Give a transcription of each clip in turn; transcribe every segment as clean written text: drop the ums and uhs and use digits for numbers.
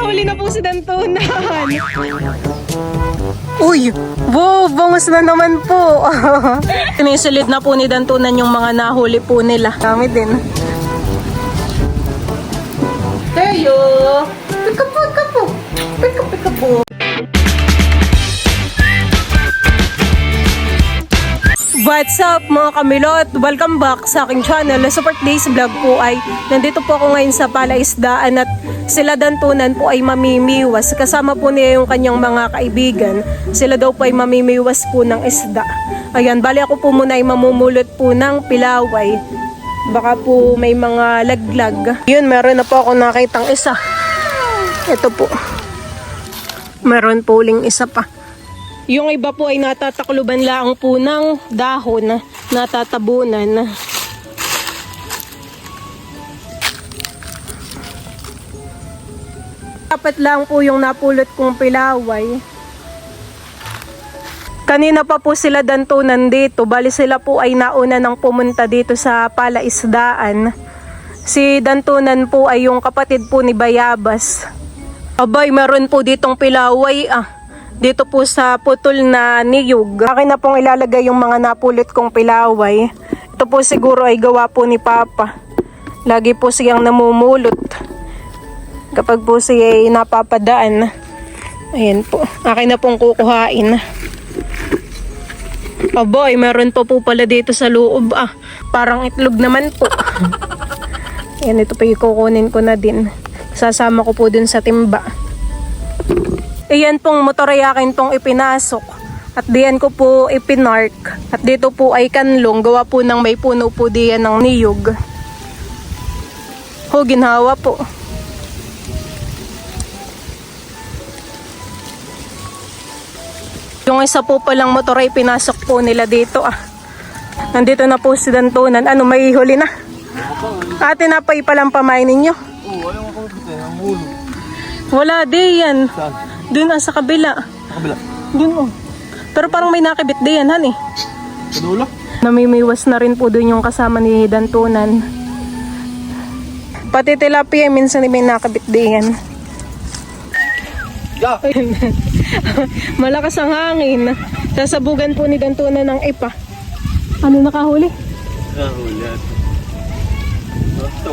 nakahuli na po si Dantunan. Uy, wow, bangus na naman po. Sinisilid na po ni Dantunan yung mga nahuli po nila. Kami din. Tayo! Pika po! Pika po! What's up mga kamilot? Welcome back sa aking channel. Sa Days Vlog po ay nandito po ako ngayon sa palaisdaan at sila Dantunan po ay mamimiwas. Kasama po niya yung kanyang mga kaibigan. Sila daw po ay mamimiwas po ng isda. Ayan, bali ako po muna ay mamumulot po ng pilaway. Baka po may mga laglag. Yun, meron na po ako nakitang isa. Ito po. Meron po uling isa pa. Yung iba po ay natatakluban lang po ng dahon, natatabunan. Dapat lang po yung napulot kong pilaway. Kanina pa po sila Dantunan dito, bali sila po ay nauna nang pumunta dito sa palaisdaan. Si Dantunan po ay yung kapatid po ni Bayabas. Abay, meron po ditong pilaway dito po sa putol na niyog. Akin na pong ilalagay yung mga napulot kong pilaway. Ito po siguro ay gawa po ni Papa. Lagi po siyang namumulot kapag po siya ay napapadaan. Ayan po. Akin na pong kukuhain. Aboy, meron po pala dito sa loob. Parang itlog naman po. Ayan, ito po kukunin ko na din. Sasama ko po dun sa timba. Ayan pong motor ay akin pong ipinasok. At diyan ko po ipinark. At dito po ay kanlong. Gawa po ng may puno po diyan ng niyog. Ginhawa po. Yung isa po palang motor ay pinasok po nila dito. Nandito na po si Dantunan. Ano, may huli na? Ate, napay palang pamain ninyo? Oo, ayaw ako dito. Ang ulo. Wala di yan. Saan? Doon sa kabila. Sa kabila? Doon Pero parang may nakibit di yan, han Sa dulo? Namimiwas na rin po doon yung kasama ni Dantunan. Pati tilapia, minsan may nakabit di yan. Yeah. Malakas ang hangin. Sasabugan po ni Dantunan ng ipa. Ano nakahuli? Nakahuli yan. Ito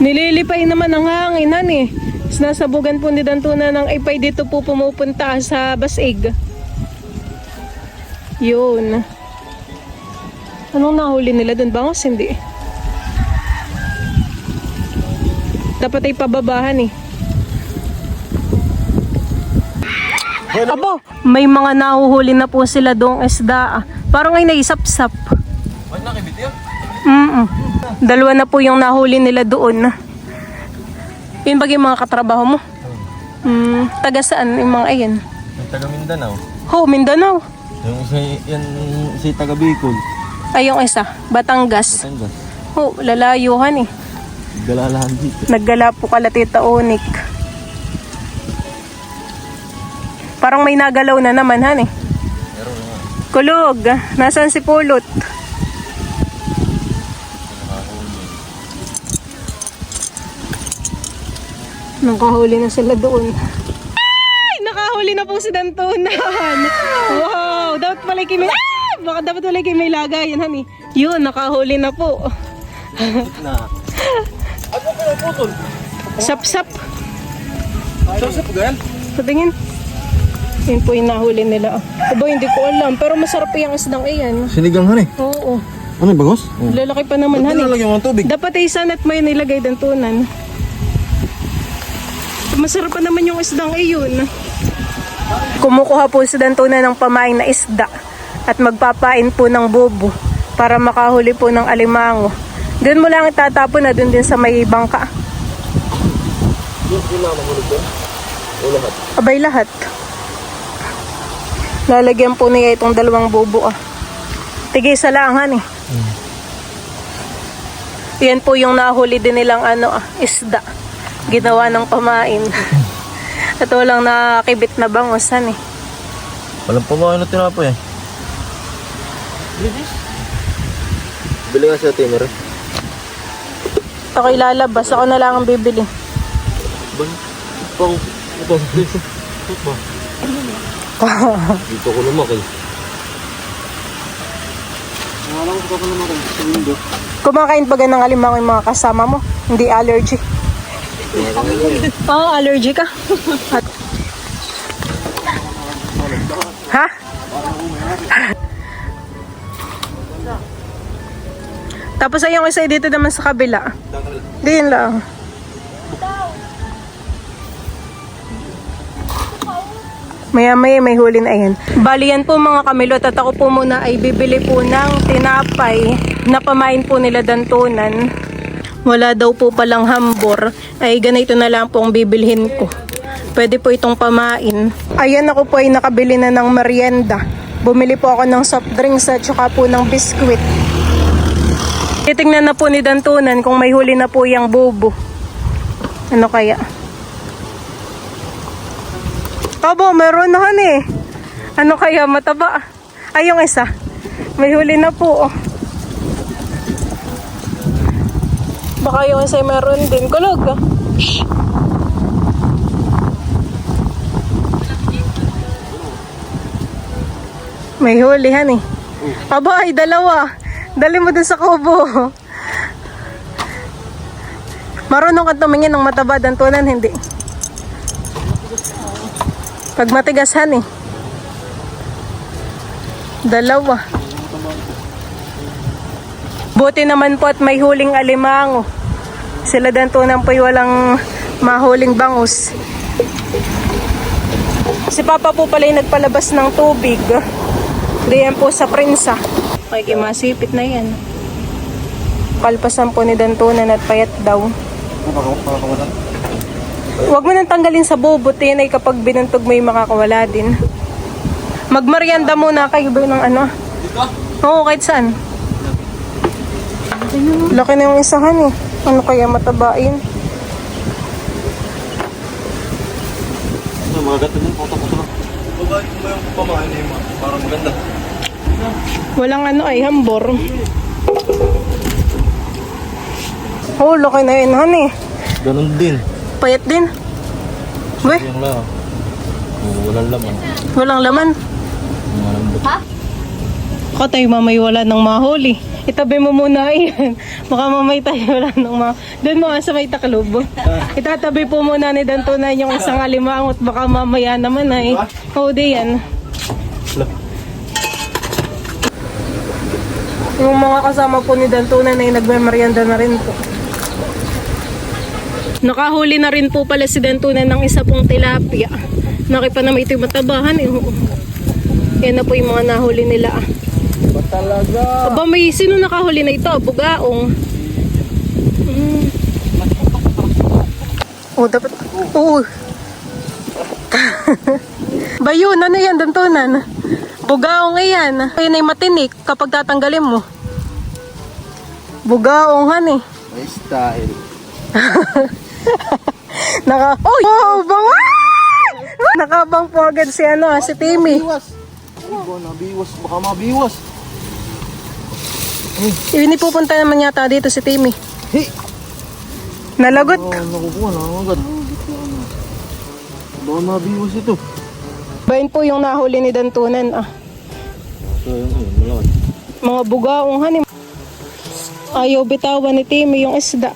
Nililipay naman ang hangin, han Sinasabugan po ni Dantunan ng ipay dito po pumupunta sa Basig. Yun. Anong nahuli nila doon? Bangos? Hindi. Dapat ay pababahan Abo, may mga nahuhuli na po sila doong isda. Parang ay naisap-sap. Ba't nakibit yan? Dalawa na po yung nahuli nila doon. Yun ba yung mga katrabaho mo? Taga saan yung mga ayan? Yung taga Mindanao. Mindanao. Yung isa, yan, si taga Bicol. Ay, yung isa, Batangas. Batangas. Lalayuhan Galalahan dito. Naggala po kala Tita Onik. Parang may nagalaw na naman, han Meron nga. Kulog, nasaan si Pulot? Nakahuli na sila doon. Ay! Nakahuli na po si Dantunan. Wow! Dapat pala may... Baka dapat pala may lagayan, han Yun, nakahuli na po. Na. Ako kayo putol. Sap-sap. Sap-sap ba yan? Patingin. Yun po yung nahuli nila. Aba, hindi ko alam. Pero masarap po yung isdang iyan. Sinigang han Oo. Ano yung bagos? Lalaki pa naman, Ba't han nilalagyan mo ng tubig? Dapat ay sanat mo yung nilagay Dantunan. Masarap pa naman yung isdang iyon. Kumukuha po si Dantunan ng pamain na isda at magpapain po ng bobo para makahuli po ng alimango. Doon mo lang itatapon na doon din sa may bangka. Yung na mahulog doon? O lahat? Abay lahat. Lalagyan po niya itong dalawang bobo Tigay sa langan Yan po yung nahuli din nilang isda. Ginawa ng pamain. At walang nakakibit na bangosan Walang pamain na tinapo Bili nga sa timer Ako ilalabas. Ako na lang ang bibili. Pang Ito, dito. Ito ba? Dito ko lumaki. Wala ko dito ko lumaki sa window. Kumakain ba ng alimango yung mga kasama mo? Hindi allergy? Oo, allergy ka. Ha? Tapos ay yung isa dito naman sa kabila. Diyan lang. Maya-maya may huli na yan. Bali yan po mga kamilot at ako po muna ay bibili po ng tinapay na pamain po nila dantunan. Wala daw po palang hambor. Ay ganito na lang po ang bibilhin ko. Pwede po itong pamain. Ayan ako po ay nakabili na ng merienda. Bumili po ako ng soft drinks at saka po ng biskwit. Titingnan na po ni dantunan kung may huli na po yung bubo. Ano kaya? Abo, meron na eh. Ano kaya mataba? Ay, yung isa. May huli na po. Baka yung isa meron din. Kulog. May hulihan eh. Aba, ay dalawa. Dali mo dun sa kubo. Marunong ka tumingin ng mataba dantunan, hindi. Pag matigasan eh. Dalawa. Buti naman po at may huling alimango. Sila dantunan po'y walang mahuling bangus. Si Papa po pala yung nagpalabas ng tubig. Diyan po sa prinsa. Okay, masipit na yan. Palpasan po ni dantunan at payat daw. Huwag mo nang tanggalin sa bubot yan ay kapag binantog mo yung makakawala din. Magmerienda muna kayo ba ng ano? Oo, kahit saan. Laki na yung isahan eh. Ano kaya matabain? Mga gato din, puto-puto lang. Babayin mo yung pamain na yung para maganda. Walang ano ay hambor. Oh, laki na yun han eh. Ganun din. Payat din. Weh, Yung lang. Walang laman. walang laman. Malambot. Ako tayo mamay wala nang mahuli. Itabi mo muna yan. Baka mamay tayo wala nang mahuli. Doon mo sa may taklob. Itatabi po muna ni dantunan yung isang alimangot. Baka mamaya naman ay. Oo, di yan. Yung mga kasama po ni dantunan ay nagmemerienda na rin po. Nakahuli na rin po pala si dantunan ng isa pong tilapia. Nakipa na may ito yung matabahan eh. Yan na po yung mga nahuli nila. Ba talaga? Aba, may sino nakahuli na ito? Bugaong. Oh, dapat. Oh. Bayun, ano yan, dantunan? Bugaong yan. Ayun ay matinik kapag tatanggalin mo. Bugaong han eh. May style. Oh, bangan! Nakabang po agad si si Timmy. Nabiwas. Baka mabiwas. Ini pupunta naman yata dito si Timmy. Hey! Nalagot. Nakukuha na agad. Baka mabiwas ito. Bayan po yung nahuli ni dantunan. So, yun, malawad. Mga bugaong han eh. Ayaw bitawan ni Timmy yung isda.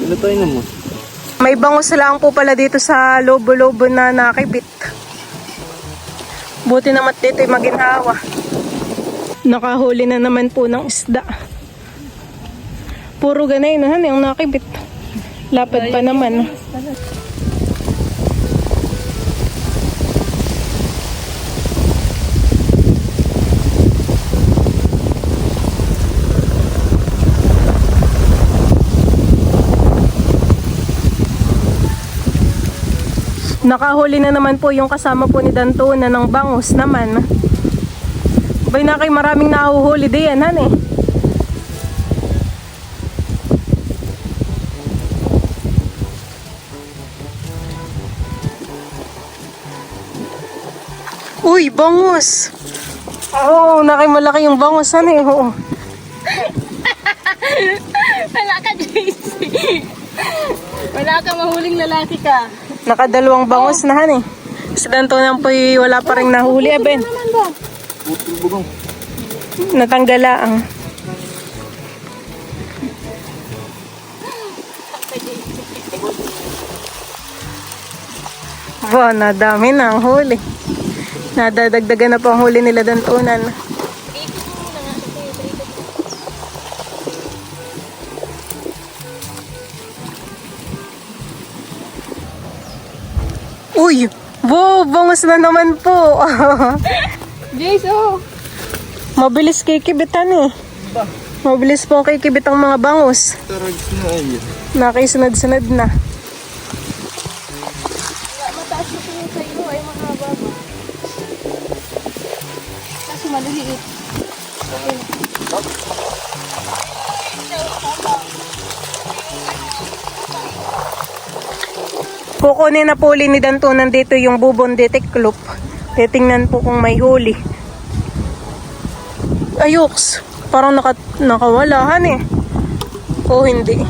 Pinatay na mo. May bangus lang po pala dito sa lobo-lobo na nakibit. Buti naman dito ay maginhawa. Nakahuli na naman po ng isda. Puro ganay na yung nakibit. Lapad pa naman. Nakahuli na naman po yung kasama po ni Dantona ng bangus naman. Bay na kay maraming nahuhuli diyan han eh. Uy, bangus! Oo, malaki yung bangus han eh. Oo. Wala ka, JC. Wala kang mahuling lalaki ka. Nakadalawang bangus na han eh. Sa dantunan po wala pa rin nahuli. Ben, Naman ba? Putol bugong. natanggala ang. Wow, nadami na ang huli. Nadadagdagan na po ang huli nila dantunan. Uy! Wow! Bangus na naman po! Jace, oh. Mabilis kikibitan eh. Ba? Mabilis po kikibit ang mga bangus. Tarags na ay. Nakisunod-sunod na. Mataas na tingin sa iyo ay mahaba ba? Kaso maliliit. Kukunin na po uli ni Dantunan dito yung bubon detiklop. Titingnan po kung may huli. Ayuks. Parang nakawalahan eh. O hindi.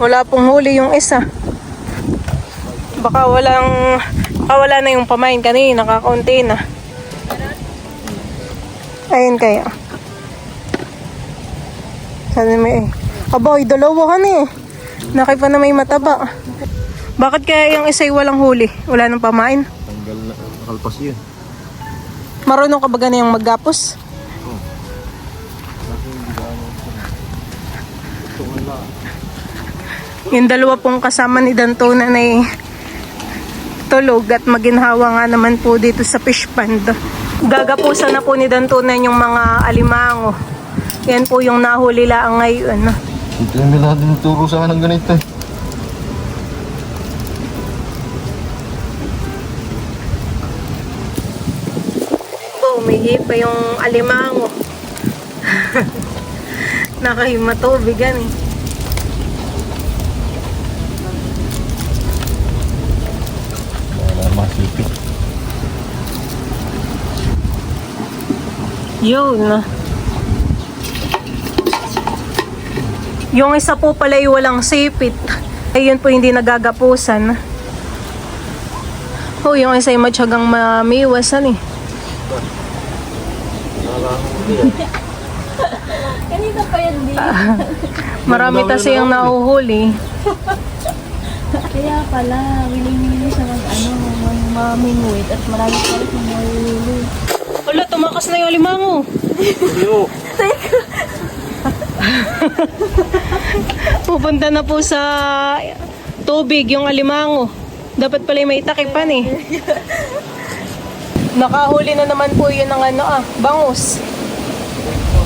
Wala pong huli yung isa. Baka wala na yung pamain kanina. Kakaunti na. Ayun kaya. Sabi may aboy, dalawahan eh. Nakipa na may mataba. Bakit kaya yung isa'y walang huli? Wala nang pamain? Tanggal na. Nakalpas yun. Marunong ka ba ganyan yung maggapos? Yung dalawa pong kasama ni Dantunan ay tulog at maginhawa nga naman po dito sa fish pond. Gagapusan na po ni Dantunan yung mga alimango. Yan po yung nahuli lang ngayon. Ito yung natin turo sa akin ng ganito eh. Umihi pa yung alimango. Nakahimatobigan eh. Wala masipit. Yun. Yung isa po pala ay walang sipit. Ayun po hindi nagagapusan. Oh, yung isa ay matyagang mamiwasan eh. Kanina pa yan, di. Marami kasi yung nahuhuli. Kaya pala, willing-willing siya mamingwit at marami pa rin yung mahulili. Wala, tumakas na yung alimango. Iyo. Pupunta na po sa tubig yung alimango. Dapat pala may takipan eh. Nakahuli na naman po yun ng bangus.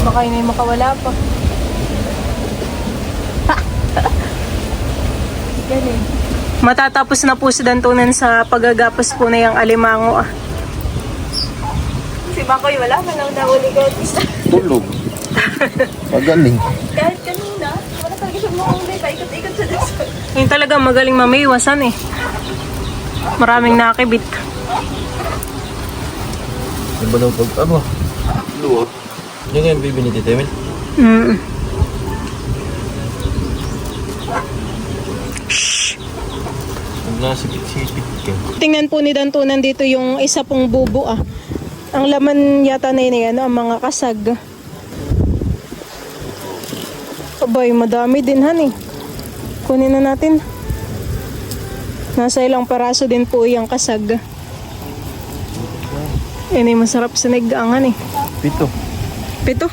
Baka yun ay makawala pa. Galing. Matatapos na po si Dantunan sa paggagapos po na yung alimango ah. Si Bakoy wala man lang nahuli guys. Tulog. Magaling. Kahit kanina, wala talaga siya makahuli. Paikot-ikot siya dito. Yun talaga magaling mamiwasan eh. Maraming nakibit. Yung ba daw pag ano? Luwag. Yung nga yung baby ni Tita Emil. Ang nasipit-sipit ka. Tingnan po ni Dantunan dito yung isa pong bubo ah. Ang laman yata na yun ang mga kasag. Abay, madami din han eh. Kunin na natin. Nasa ilang paraso din po yung kasag. Yan ay masarap sa nagaangan eh. 7. 7.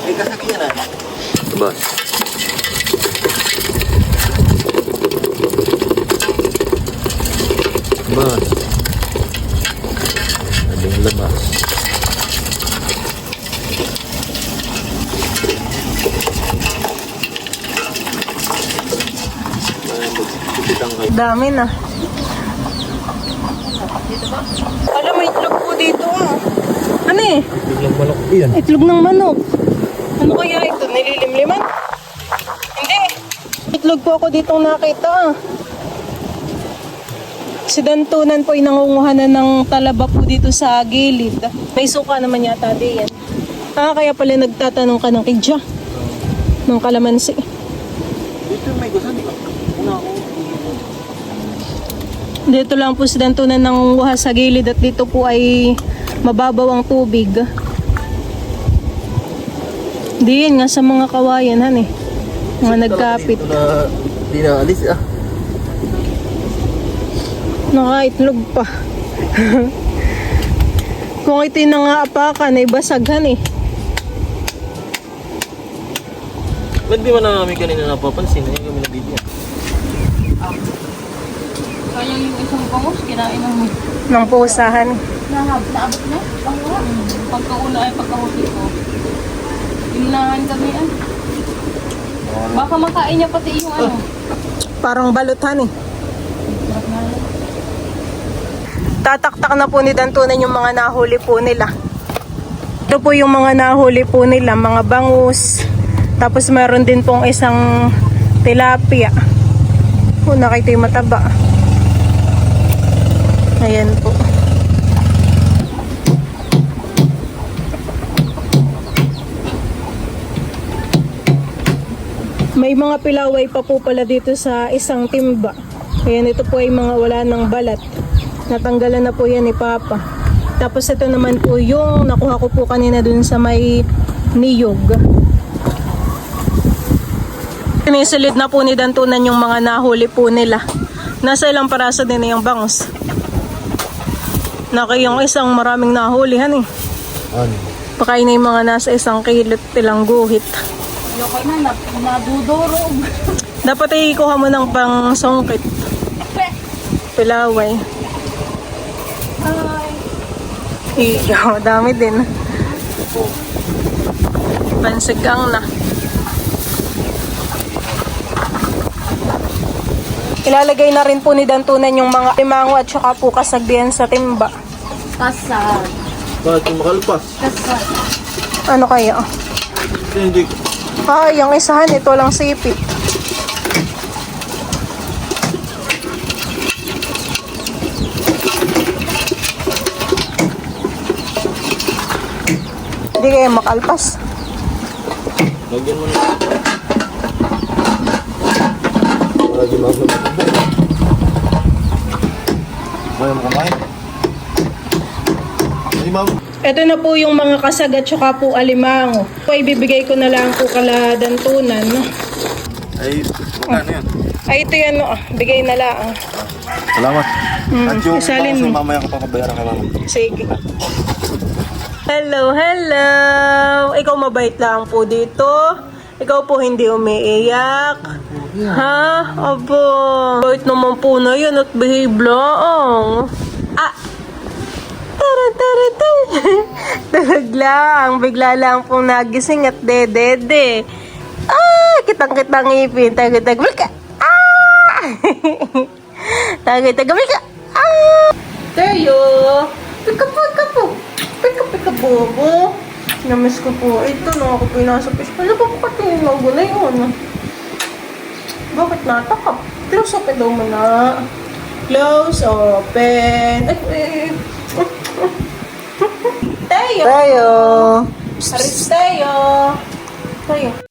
Ay, kasakyan na. Ba? Ba? Aling labas. Dami na. Alam, may itlog po dito ah. Ano eh? Biglang malak yan. Itlog ng manok. Ano kaya ito? Nililimliman? Hindi. Itlog po ako ditong nakita ah. Si Dantunan po ay nangunguha na ng talaba po dito sa gilid. May suka naman yata din yan. Kaya pala nagtatanong ka ng kidya. Ng kalamansi. Dito may gusto, di ba? Una ako. Dito lang po si Dantunan nangunguha sa gilid at dito po ay mababaw ang tubig. Di yan nga sa mga kawayan, han eh. Mga nagkapit. Dito na, di na alis ah. Nakaitlog pa. Kung ito'y nangaapakan ay basaghan eh. Ba't di man na namin kanina napapansin? Ngayon kami nabibigyan. Kaya yung isang bangus, kinain ng Nang pusahan. naabot na. Pagkauna ay pagkahuti ko. Inunahan kami Baka makain niya pati yung ano. Parang baluthan eh. Sarap na yan. Tataktak na po ni Dantunan yung mga nahuli po nila. Ito po yung mga nahuli po nila, mga bangus. Tapos meron din pong isang tilapia. Nakita yung mataba. Ayan po. May mga pilaway pa po pala dito sa isang timba. Ayan, ito po ay mga wala ng balat. Natanggalan na po yan ni Papa. Tapos ito naman po yung nakuha ko po kanina dun sa may niyog. Sinisilid na po ni Dantunan yung mga nahuli po nila. Nasa ilang paraso din yung bangus. Yung isang maraming nahulihan eh. Ano? Pakain na yung mga nasa isang kilot ilang guhit. Ayoko na, nadudurog. Dapat ay ikuha mo ng pang songkit. Pilaway. Iyo, dami din. Pansigang na. Ilalagay na rin po ni Dantunan yung mga limango at saka po kasagdian sa timba. Kasar. Bakit yung makalpas? Kasar. Ano kaya? Hindi. Yung isahan, ito lang sipit. Hindi kaya makalpas. Lagyan mo na. Lagi magulo. Kaya mo kumain? Hindi ma'am. Ito na po yung mga kasag at saka po alimango. Po, ibibigay ko na lang po kala Dantunan. Ay, magkano yan? Ay, ito yan, bigay na lang. Salamat. At yung isalin bangus ay mo. mamaya ko papabayaran kay mama. Sige. Hello, hello! Ikaw mabait lang po dito. Ikaw po hindi umiiyak. Ha? Abo. Bait naman po na yan at behave lang. Tara. Tulog lang. Bigla lang pong nagising at dedede. Kitang-kitang ngipin. Tagay-tagay ka. Tagay-tagay ka. Tayo. Pika-pika-po. Pika-pika-bobo. Namiss ko po. Ito na ako pinasa fish. Ano ba pati yung na yun? Bakit natakap? Close open daw mo na. Close open. Tayo. Tayo. Aris tayo. Tayo.